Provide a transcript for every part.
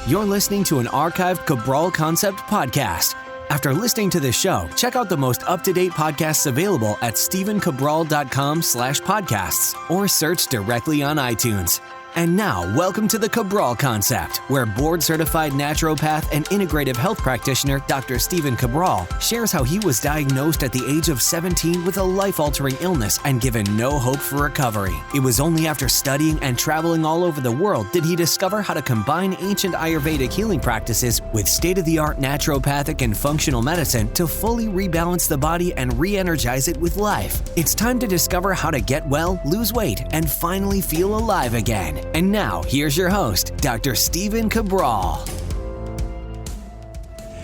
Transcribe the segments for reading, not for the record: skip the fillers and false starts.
You're listening to an archived Cabral Concept podcast. After listening to this show, check out the most up-to-date podcasts available at stephencabral.com/podcasts or search directly on iTunes. And now, welcome to the Cabral Concept, where board-certified naturopath and integrative health practitioner Dr. Stephen Cabral shares how he was diagnosed at the age of 17 with a life-altering illness and given no hope for recovery. It was only after studying and traveling all over the world did he discover how to combine ancient Ayurvedic healing practices with state-of-the-art naturopathic and functional medicine to fully rebalance the body and re-energize it with life. It's time to discover how to get well, lose weight, and finally feel alive again. And now, here's your host, Dr. Stephen Cabral.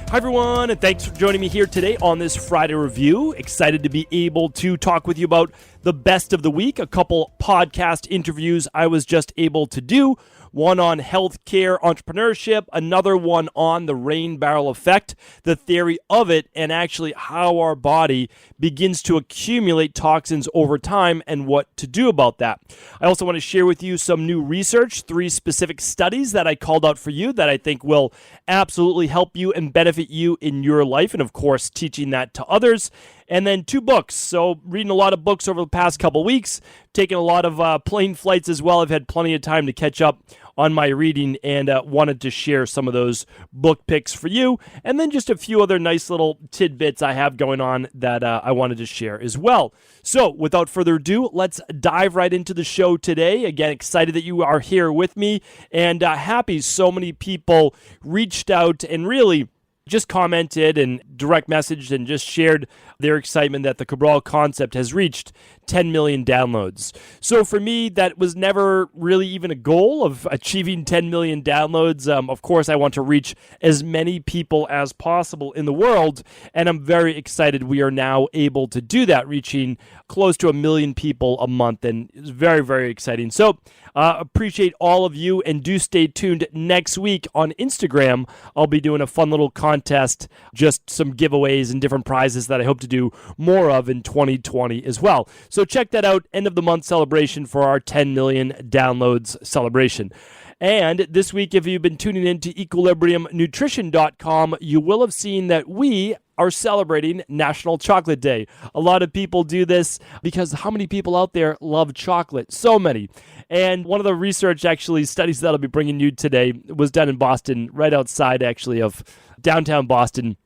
Hi, everyone, and thanks for joining me here today on this Friday review. Excited to be able to talk with you about the best of the week, a couple podcast interviews I was just able to do. One on healthcare entrepreneurship, another one on the rain barrel effect, the theory of it, and actually how our body begins to accumulate toxins over time and what to do about that. I also want to share with you some new research, 3 specific studies that I called out for you that I think will absolutely help you and benefit you in your life, and of course, teaching that to others. And then 2 books. So reading a lot of books over the past couple weeks, taking a lot of plane flights as well. I've had plenty of time to catch up on my reading and wanted to share some of those book picks for you. And then just a few other nice little tidbits I have going on that I wanted to share as well. So without further ado, let's dive right into the show today. Again, excited that you are here with me and happy so many people reached out and really just commented and direct messaged and just shared their excitement that the Cabral Concept has reached 10 million downloads. So for me, that was never really even a goal of achieving 10 million downloads. Of course, I want to reach as many people as possible in the world, and I'm very excited we are now able to do that, reaching close to 1 million people a month, and it's very, very exciting. So appreciate all of you, and do stay tuned next week on Instagram. I'll be doing a fun little contest, just some giveaways and different prizes that I hope to do more of in 2020 as well. So check that out, end of the month celebration for our 10 million downloads celebration. And this week, if you've been tuning in to equilibriumnutrition.com, you will have seen that we are celebrating National Chocolate Day. A lot of people do this because how many people out there love chocolate? So many. And one of the research actually studies that I'll be bringing you today was done in Boston, right outside actually of downtown Boston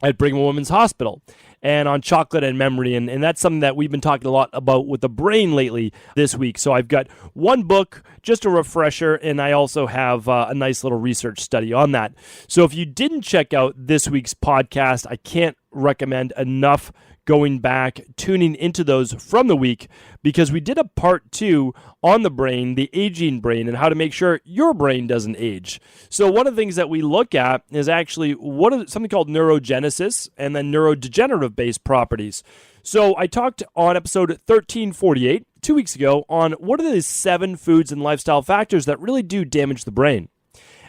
at Brigham and Women's Hospital, and on chocolate and memory. And that's something that we've been talking a lot about with the brain lately this week. So I've got one book, just a refresher, and I also have a nice little research study on that. So if you didn't check out this week's podcast, I can't recommend enough going back, tuning into those from the week, because we did a part 2 on the brain, the aging brain, and how to make sure your brain doesn't age. So one of the things that we look at is actually something called neurogenesis and then neurodegenerative-based properties. So I talked on episode 1348, 2 weeks ago, on what are the 7 foods and lifestyle factors that really do damage the brain.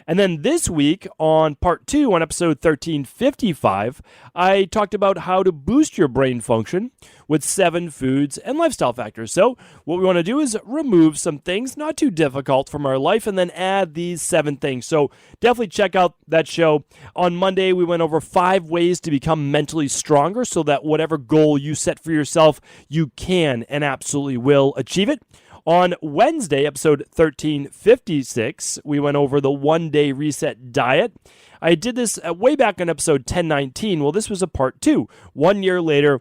And then this week on part 2, on episode 1355, I talked about how to boost your brain function with 7 foods and lifestyle factors. So what we want to do is remove some things, not too difficult, from our life, and then add these 7 things. So definitely check out that show. On Monday, we went over 5 ways to become mentally stronger so that whatever goal you set for yourself, you can and absolutely will achieve it. On Wednesday, episode 1356, we went over the 1-day reset diet. I did this way back on episode 1019. Well, this was a part 2, 1 year later,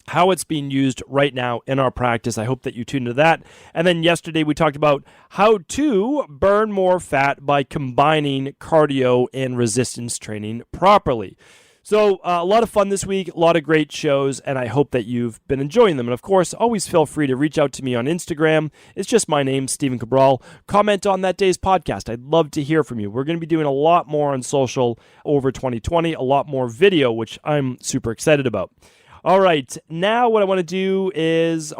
how it's being used right now in our practice. I hope that you tuned into that. And then yesterday, we talked about how to burn more fat by combining cardio and resistance training properly. So a lot of fun this week, a lot of great shows, and I hope that you've been enjoying them. And of course, always feel free to reach out to me on Instagram. It's just my name, Stephen Cabral. Comment on that day's podcast. I'd love to hear from you. We're going to be doing a lot more on social over 2020, a lot more video, which I'm super excited about. All right, now what I want to do is,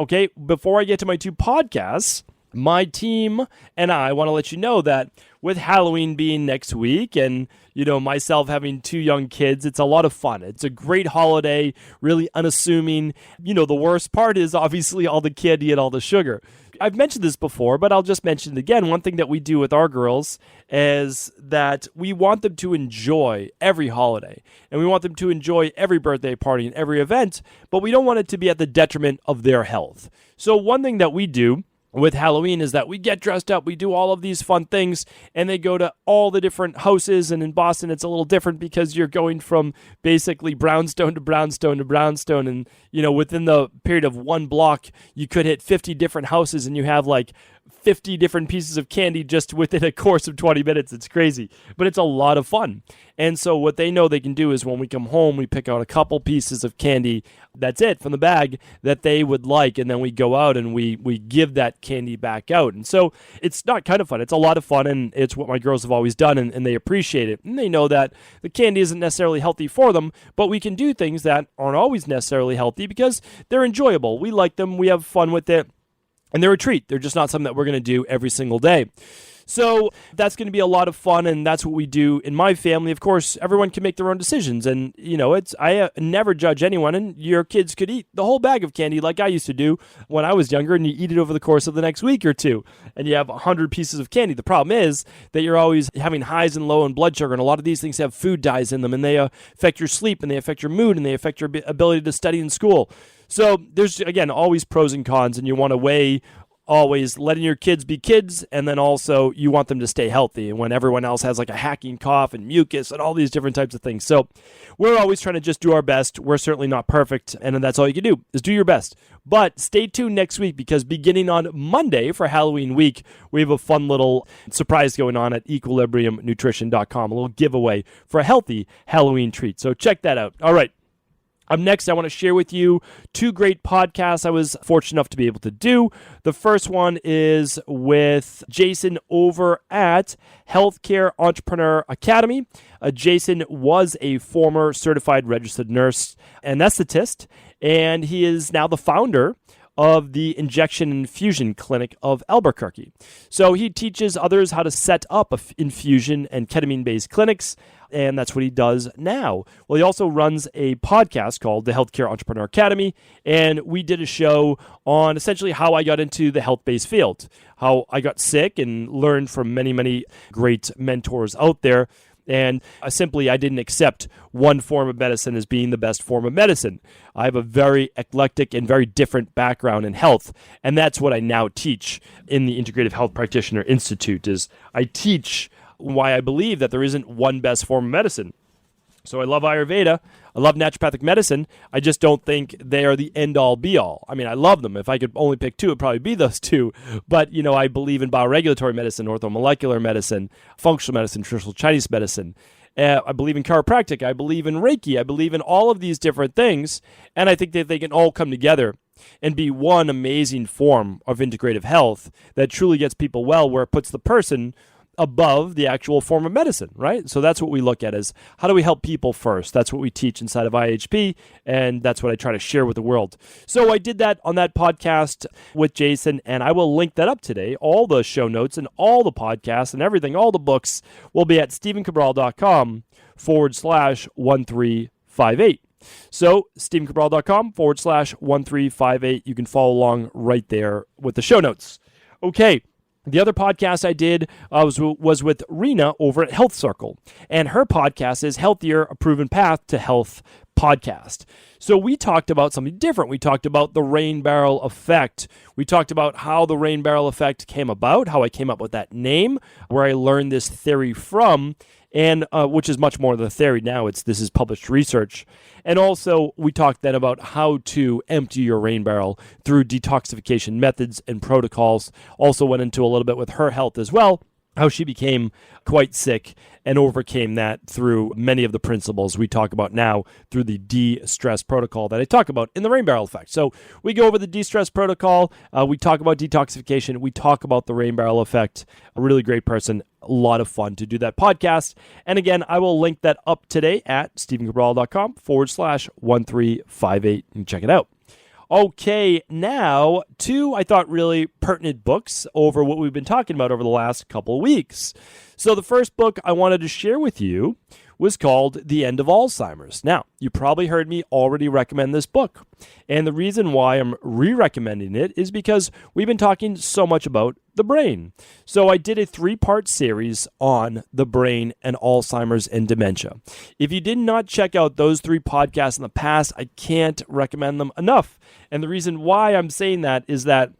before I get to my 2 podcasts, my team and I want to let you know that with Halloween being next week and, myself having 2 young kids, it's a lot of fun. It's a great holiday, really unassuming. The worst part is obviously all the candy and all the sugar. I've mentioned this before, but I'll just mention it again. One thing that we do with our girls is that we want them to enjoy every holiday, and we want them to enjoy every birthday party and every event, but we don't want it to be at the detriment of their health. So one thing that we do with Halloween is that we get dressed up, we do all of these fun things, and they go to all the different houses. And in Boston, it's a little different because you're going from basically brownstone to brownstone to brownstone. And, within the period of one block, you could hit 50 different houses and you have like 50 different pieces of candy just within a course of 20 minutes. It's crazy, but it's a lot of fun. And so what they know they can do is when we come home, we pick out a couple pieces of candy. That's it from the bag that they would like. And then we go out and we give that candy back out. And so it's not kind of fun. It's a lot of fun. And it's what my girls have always done. And they appreciate it. And they know that the candy isn't necessarily healthy for them, but we can do things that aren't always necessarily healthy because they're enjoyable. We like them. We have fun with it. And they're a treat. They're just not something that we're going to do every single day. So that's going to be a lot of fun, and that's what we do in my family. Of course, everyone can make their own decisions, and I never judge anyone, and your kids could eat the whole bag of candy like I used to do when I was younger, and you eat it over the course of the next week or two, and you have 100 pieces of candy. The problem is that you're always having highs and low in blood sugar, and a lot of these things have food dyes in them, and they affect your sleep, and they affect your mood, and they affect your ability to study in school. So there's, again, always pros and cons, and you want to weigh always letting your kids be kids, and then also you want them to stay healthy and when everyone else has like a hacking cough and mucus and all these different types of things. So we're always trying to just do our best. We're certainly not perfect, and then that's all you can do is do your best. But stay tuned next week because beginning on Monday for Halloween week, we have a fun little surprise going on at equilibriumnutrition.com, a little giveaway for a healthy Halloween treat. So check that out. All right. Up next, I want to share with you 2 great podcasts I was fortunate enough to be able to do. The first one is with Jason over at Healthcare Entrepreneur Academy. Jason was a former certified registered nurse anesthetist, and he is now the founder of the Injection and Infusion Clinic of Albuquerque. So he teaches others how to set up infusion and ketamine-based clinics, and that's what he does now. Well, he also runs a podcast called the Healthcare Entrepreneur Academy, and we did a show on essentially how I got into the health-based field, how I got sick and learned from many, many great mentors out there. And I didn't accept one form of medicine as being the best form of medicine. I have a very eclectic and very different background in health, and that's what I now teach in the Integrative Health Practitioner Institute. Is I teach why I believe that there isn't one best form of medicine. So I love Ayurveda. I love naturopathic medicine. I just don't think they are the end-all, be-all. I mean, I love them. If I could only pick 2, it'd probably be those 2. But, I believe in bioregulatory medicine, orthomolecular medicine, functional medicine, traditional Chinese medicine. I believe in chiropractic. I believe in Reiki. I believe in all of these different things. And I think that they can all come together and be one amazing form of integrative health that truly gets people well, where it puts the person above the actual form of medicine, right? So that's what we look at is how do we help people first? That's what we teach inside of IHP, and that's what I try to share with the world. So I did that on that podcast with Jason, and I will link that up today. All the show notes and all the podcasts and everything, all the books will be at stephencabral.com/1358. So stephencabral.com/1358. You can follow along right there with the show notes. Okay. The other podcast I did was with Rena over at Health Circle, and her podcast is Healthier, A Proven Path to Health Podcast. So we talked about something different. We talked about the rain barrel effect. We talked about how the rain barrel effect came about, how I came up with that name, where I learned this theory from, and which is much more than a theory now. This is published research. And also, we talked then about how to empty your rain barrel through detoxification methods and protocols. Also went into a little bit with her health as well, how she became quite sick and overcame that through many of the principles we talk about now through the de-stress protocol that I talk about in the rain barrel effect. So we go over the de-stress protocol, we talk about detoxification, we talk about the rain barrel effect. A really great person, a lot of fun to do that podcast. And again, I will link that up today at stephencabral.com/1358 and check it out. Okay, now two, I thought, really pertinent books over what we've been talking about over the last couple of weeks. So the first book I wanted to share with you was called The End of Alzheimer's. Now, you probably heard me already recommend this book. And the reason why I'm re-recommending it is because we've been talking so much about the brain. So I did a 3-part series on the brain and Alzheimer's and dementia. If you did not check out those 3 podcasts in the past, I can't recommend them enough. And the reason why I'm saying that is that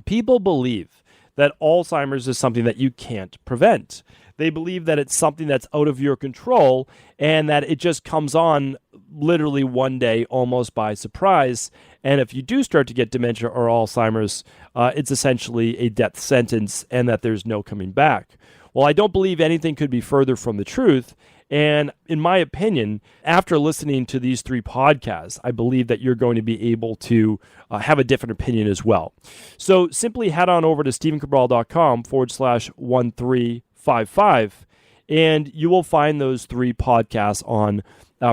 people believe that Alzheimer's is something that you can't prevent. They believe that it's something that's out of your control and that it just comes on literally one day almost by surprise. And if you do start to get dementia or Alzheimer's, it's essentially a death sentence and that there's no coming back. Well, I don't believe anything could be further from the truth. And in my opinion, after listening to these 3 podcasts, I believe that you're going to be able to have a different opinion as well. So simply head on over to stephencabral.com/1355, and you will find those 3 podcasts on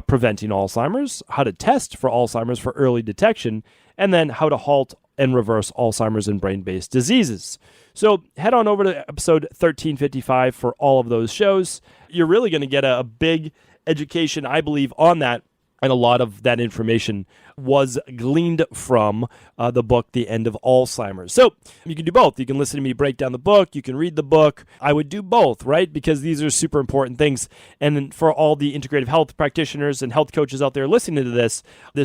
preventing Alzheimer's, how to test for Alzheimer's for early detection, and then how to halt and reverse Alzheimer's and brain-based diseases. So head on over to episode 1355 for all of those shows. You're really going to get a big education, I believe, on that. And a lot of that information was gleaned from the book, The End of Alzheimer's. So you can do both. You can listen to me break down the book. You can read the book. I would do both, right? Because these are super important things. And for all the integrative health practitioners and health coaches out there listening to this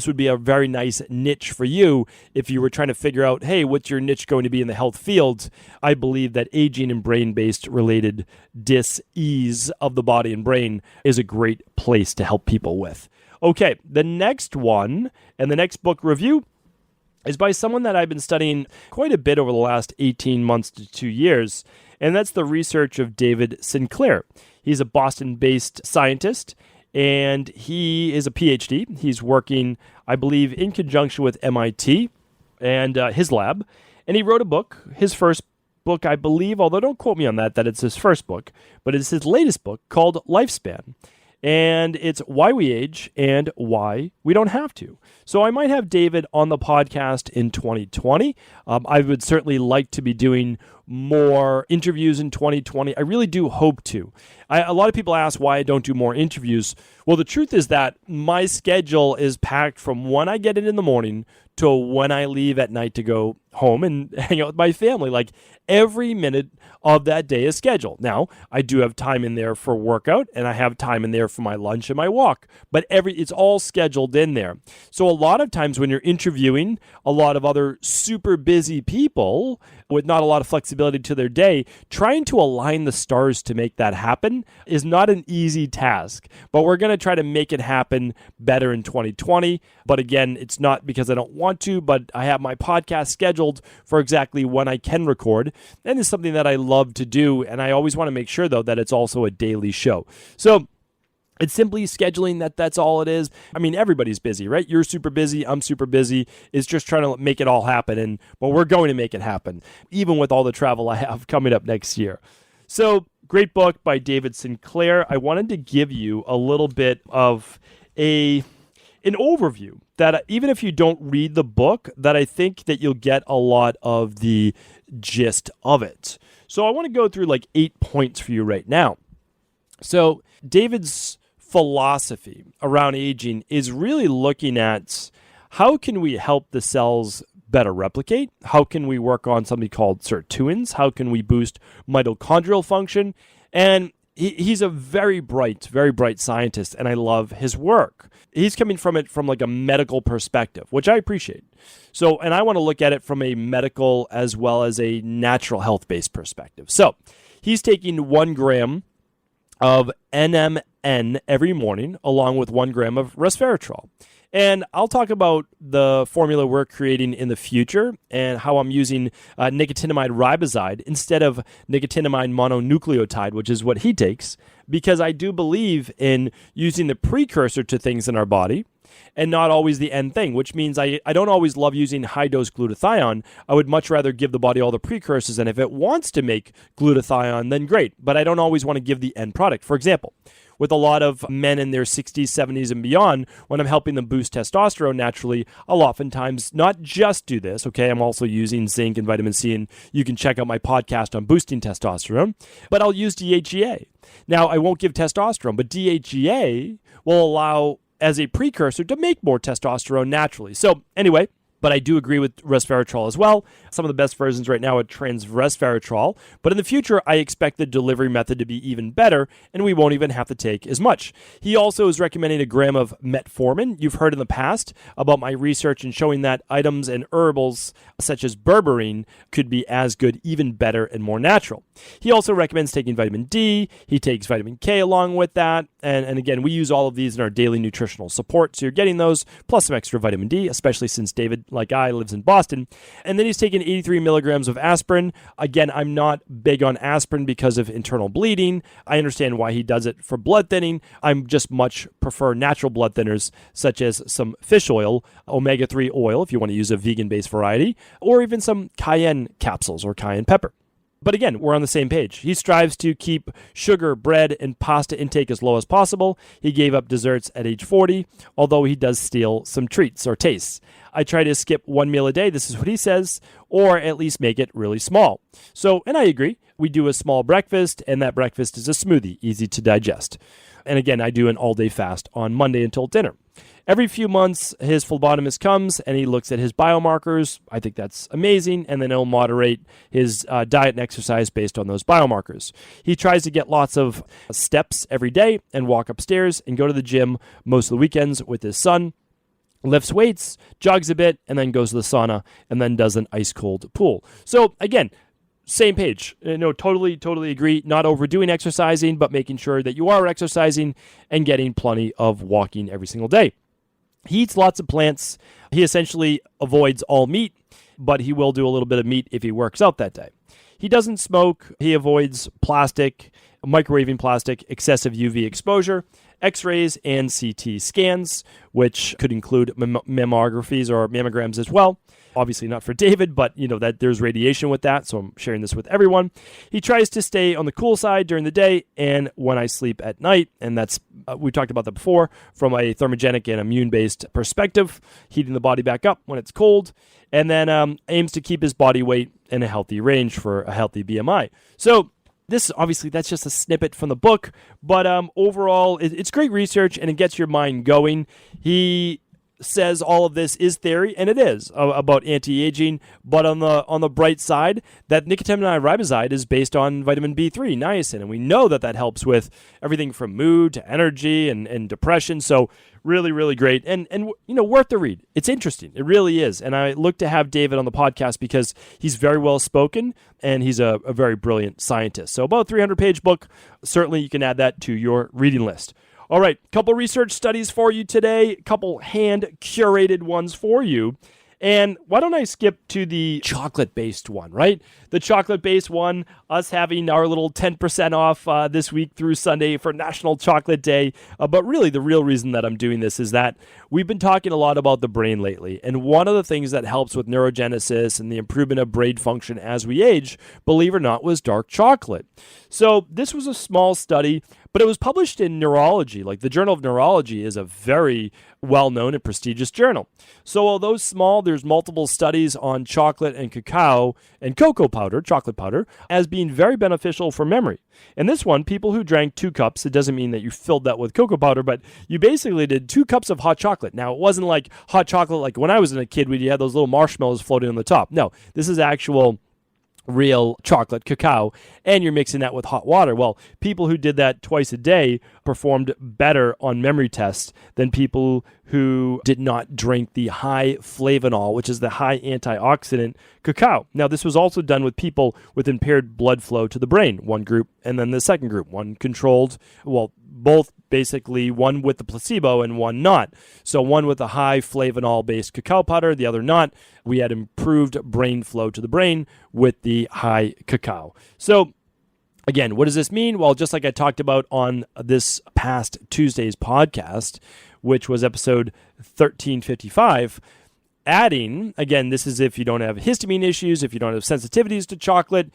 would be a very nice niche for you if you were trying to figure out, hey, what's your niche going to be in the health field? I believe that aging and brain-based related dis-ease of the body and brain is a great place to help people with. Okay, the next one and the next book review is by someone that I've been studying quite a bit over the last 18 months to 2 years, and that's the research of David Sinclair. He's a Boston-based scientist, and he is a PhD. He's working, I believe, in conjunction with MIT and his lab, and he wrote a book, his first book, I believe, although don't quote me on that it's his first book, but it's his latest book called Lifespan. And it's why we age and why we don't have to. So I might have David on the podcast in 2020. I would certainly like to be doing more interviews in 2020. I really do hope to. A lot of people ask why I don't do more interviews. Well, the truth is that my schedule is packed from when I get in the morning to when I leave at night to go home and hang out with my family. Like every minute of that day is scheduled. Now, I do have time in there for workout and I have time in there for my lunch and my walk, but it's all scheduled in there. So a lot of times when you're interviewing a lot of other super busy people with not a lot of flexibility to their day, trying to align the stars to make that happen is not an easy task, but we're going to try to make it happen better in 2020. But again, it's not because I don't want to, but I have my podcast scheduled for exactly when I can record. And it's something that I love to do. And I always want to make sure, though, that it's also a daily show. So it's simply scheduling that's all it is. I mean, everybody's busy, right? You're super busy. I'm super busy. It's just trying to make it all happen. But we're going to make it happen, even with all the travel I have coming up next year. So great book by David Sinclair. I wanted to give you a little bit of an overview that even if you don't read the book, that I think that you'll get a lot of the gist of it. So I want to go through like 8 points for you right now. So David's philosophy around aging is really looking at how can we help the cells better replicate? How can we work on something called sirtuins? How can we boost mitochondrial function? And he's a very bright scientist, and I love his work. He's coming from it from like a medical perspective, which I appreciate. So, and I want to look at it from a medical as well as a natural health-based perspective. So he's taking 1 gram of NMN every morning, along with 1 gram of resveratrol. And I'll talk about the formula we're creating in the future and how I'm using nicotinamide riboside instead of nicotinamide mononucleotide, which is what he takes, because I do believe in using the precursor to things in our body and not always the end thing, which means I don't always love using high-dose glutathione. I would much rather give the body all the precursors, and if it wants to make glutathione, then great, but I don't always want to give the end product. For example, with a lot of men in their 60s, 70s, and beyond, when I'm helping them boost testosterone naturally, I'll oftentimes not just do this, okay? I'm also using zinc and vitamin C, and you can check out my podcast on boosting testosterone, but I'll use DHEA. Now, I won't give testosterone, but DHEA will allow, as a precursor, to make more testosterone naturally. So anyway, but I do agree with resveratrol as well. Some of the best versions right now are transresveratrol, but in the future, I expect the delivery method to be even better, and we won't even have to take as much. He also is recommending a gram of metformin. You've heard in the past about my research and showing that items and herbals such as berberine could be as good, even better, and more natural. He also recommends taking vitamin D. He takes vitamin K along with that, and again, we use all of these in our daily nutritional support, so you're getting those, plus some extra vitamin D, especially since David, like I, lives in Boston. And then he's taking 83 milligrams of aspirin. Again, I'm not big on aspirin because of internal bleeding. I understand why he does it for blood thinning. I'm just much prefer natural blood thinners, such as some fish oil, omega-3 oil, if you want to use a vegan-based variety, or even some cayenne capsules or cayenne pepper. But again, we're on the same page. He strives to keep sugar, bread, and pasta intake as low as possible. He gave up desserts at age 40, although he does steal some treats or tastes. I try to skip one meal a day, this is what he says, or at least make it really small. So, and I agree, we do a small breakfast, and that breakfast is a smoothie, easy to digest. And again, I do an all-day fast on Monday until dinner. Every few months, his phlebotomist comes and he looks at his biomarkers. I think that's amazing. And then he'll moderate his diet and exercise based on those biomarkers. He tries to get lots of steps every day and walk upstairs and go to the gym most of the weekends with his son. Lifts weights, jogs a bit, and then goes to the sauna and then does an ice-cold pool. So again, same page. Totally agree. Not overdoing exercising, but making sure that you are exercising and getting plenty of walking every single day. He eats lots of plants. He essentially avoids all meat, but he will do a little bit of meat if he works out that day. He doesn't smoke. He avoids plastic, microwaving plastic, excessive UV exposure, X-rays, and CT scans, which could include mammographies or mammograms as well. Obviously not for David, but that there's radiation with that, so I'm sharing this with everyone. He tries to stay on the cool side during the day and when I sleep at night, and that's we talked about that before from a thermogenic and immune-based perspective, heating the body back up when it's cold, and then aims to keep his body weight in a healthy range for a healthy BMI. So this obviously that's just a snippet from the book, but overall it's great research and it gets your mind going. He says all of this is theory, and it is about anti-aging, but on the bright side, that nicotinamide riboside is based on vitamin B3, niacin, and we know that helps with everything from mood to energy and depression. So really, really great, and worth the read. It's interesting. It really is, and I look to have David on the podcast because he's very well spoken and he's a very brilliant scientist. So about a 300-page book. Certainly, you can add that to your reading list. All right, couple research studies for you today, couple hand-curated ones for you. And why don't I skip to the chocolate-based one, right? The chocolate-based one, us having our little 10% off this week through Sunday for National Chocolate Day. But really, the real reason that I'm doing this is that we've been talking a lot about the brain lately. And one of the things that helps with neurogenesis and the improvement of brain function as we age, believe it or not, was dark chocolate. So this was a small study, but it was published in Neurology. Like the Journal of Neurology is a very well-known and prestigious journal. So although small, there's multiple studies on chocolate and cacao and cocoa powder, chocolate powder, as being very beneficial for memory. And this one, people who drank 2 cups, it doesn't mean that you filled that with cocoa powder, but you basically did 2 cups of hot chocolate. Now, it wasn't like hot chocolate like when I was a kid, where you had those little marshmallows floating on the top. No, this is actual real chocolate cacao, and you're mixing that with hot water. Well, people who did that twice a day performed better on memory tests than people who did not drink the high flavonol, which is the high antioxidant cacao. Now, this was also done with people with impaired blood flow to the brain, one group, and then the second group, one controlled, both basically, one with the placebo and one not. So one with a high flavonol-based cacao powder, the other not. We had improved brain flow to the brain with the high cacao. So again, what does this mean? Well, just like I talked about on this past Tuesday's podcast, which was episode 1355. Adding, again, this is if you don't have histamine issues, if you don't have sensitivities to chocolate,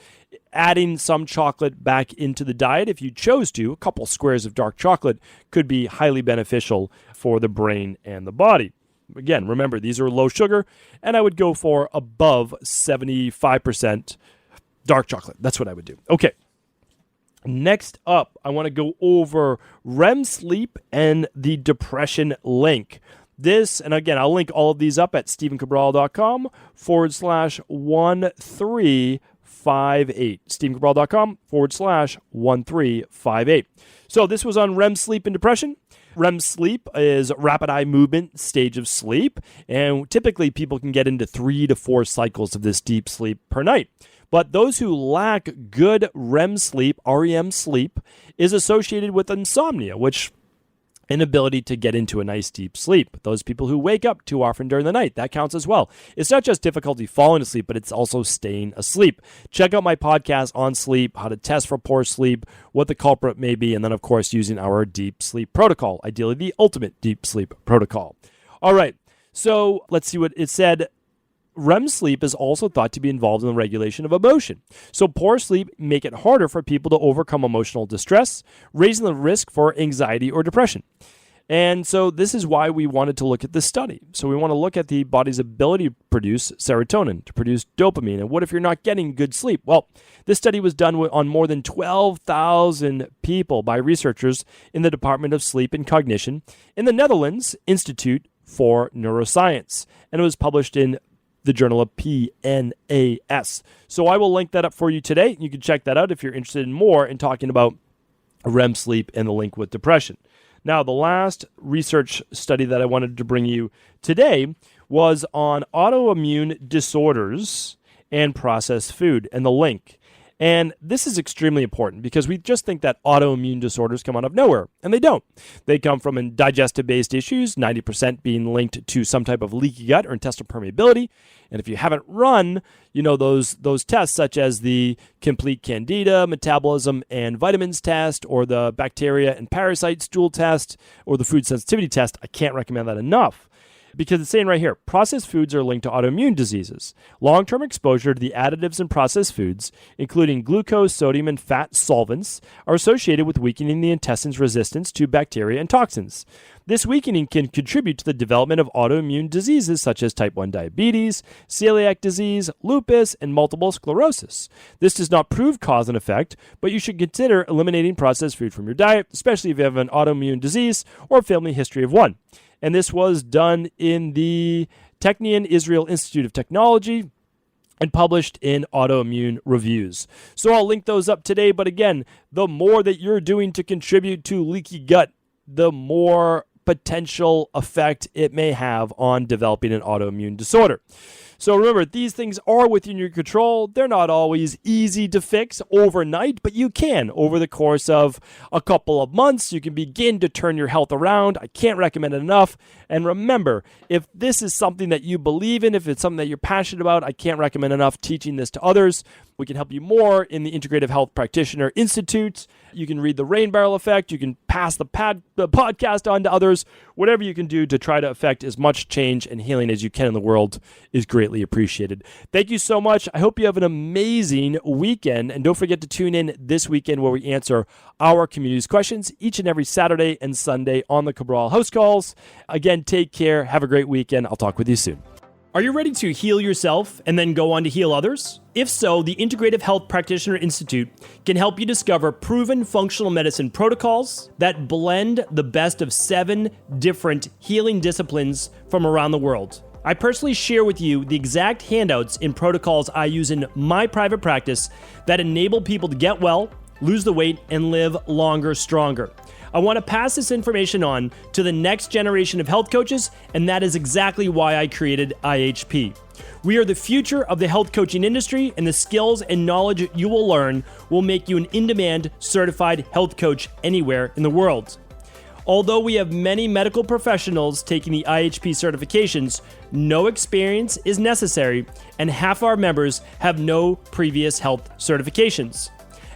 adding some chocolate back into the diet, if you chose to, a couple squares of dark chocolate could be highly beneficial for the brain and the body. Again, remember, these are low sugar, and I would go for above 75% dark chocolate. That's what I would do. Okay. Next up, I want to go over REM sleep and the depression link. This, and again, I'll link all of these up at stephencabral.com/1358. stephencabral.com/1358. So this was on REM sleep and depression. REM sleep is rapid eye movement stage of sleep, and typically people can get into 3 to 4 cycles of this deep sleep per night. But those who lack good REM sleep, REM sleep, is associated with insomnia, which inability to get into a nice deep sleep. Those people who wake up too often during the night, that counts as well. It's not just difficulty falling asleep, but it's also staying asleep. Check out my podcast on sleep, how to test for poor sleep, what the culprit may be, and then, of course, using our deep sleep protocol, ideally the ultimate deep sleep protocol. All right, so let's see what it said. REM sleep is also thought to be involved in the regulation of emotion. So poor sleep make it harder for people to overcome emotional distress, raising the risk for anxiety or depression. And so this is why we wanted to look at this study. So we want to look at the body's ability to produce serotonin, to produce dopamine. And what if you're not getting good sleep? Well, this study was done on more than 12,000 people by researchers in the Department of Sleep and Cognition in the Netherlands Institute for Neuroscience. And it was published in the journal of PNAS. So I will link that up for you today. You can check that out if you're interested in more in talking about REM sleep and the link with depression. Now, the last research study that I wanted to bring you today was on autoimmune disorders and processed food and the link. And this is extremely important because we just think that autoimmune disorders come out of nowhere, and they don't. They come from digestive-based issues, 90% being linked to some type of leaky gut or intestinal permeability. And if you haven't run, those tests such as the complete candida, metabolism, and vitamins test, or the bacteria and parasite stool test, or the food sensitivity test, I can't recommend that enough. Because it's saying right here, processed foods are linked to autoimmune diseases. Long-term exposure to the additives in processed foods, including glucose, sodium, and fat solvents, are associated with weakening the intestine's resistance to bacteria and toxins. This weakening can contribute to the development of autoimmune diseases such as type 1 diabetes, celiac disease, lupus, and multiple sclerosis. This does not prove cause and effect, but you should consider eliminating processed food from your diet, especially if you have an autoimmune disease or a family history of one. And this was done in the Technion Israel Institute of Technology and published in Autoimmune Reviews. So I'll link those up today. But again, the more that you're doing to contribute to leaky gut, the more potential effect it may have on developing an autoimmune disorder. So remember, these things are within your control. They're not always easy to fix overnight, but you can. Over the course of a couple of months, you can begin to turn your health around. I can't recommend it enough. And remember, if this is something that you believe in, if it's something that you're passionate about, I can't recommend enough teaching this to others. We can help you more in the Integrative Health Practitioner Institute. You can read The Rain Barrel Effect. You can pass the podcast on to others. Whatever you can do to try to affect as much change and healing as you can in the world is greatly appreciated. Thank you so much. I hope you have an amazing weekend. And don't forget to tune in this weekend where we answer our community's questions each and every Saturday and Sunday on the Cabral House Calls. Again, take care. Have a great weekend. I'll talk with you soon. Are you ready to heal yourself and then go on to heal others? If so, the Integrative Health Practitioner Institute can help you discover proven functional medicine protocols that blend the best of 7 different healing disciplines from around the world. I personally share with you the exact handouts and protocols I use in my private practice that enable people to get well, lose the weight, and live longer, stronger. I want to pass this information on to the next generation of health coaches, and that is exactly why I created IHP. We are the future of the health coaching industry, and the skills and knowledge you will learn will make you an in-demand certified health coach anywhere in the world. Although we have many medical professionals taking the IHP certifications, no experience is necessary, and half our members have no previous health certifications.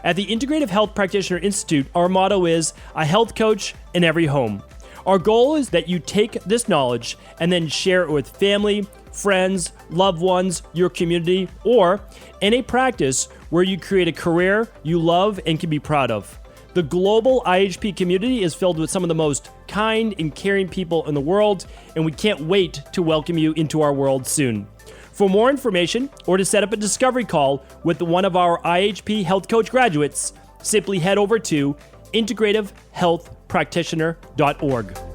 At the Integrative Health Practitioner Institute, our motto is a health coach in every home. Our goal is that you take this knowledge and then share it with family, friends, loved ones, your community, or in a practice where you create a career you love and can be proud of. The global IHP community is filled with some of the most kind and caring people in the world, and we can't wait to welcome you into our world soon. For more information or to set up a discovery call with one of our IHP Health Coach graduates, simply head over to integrativehealthpractitioner.org.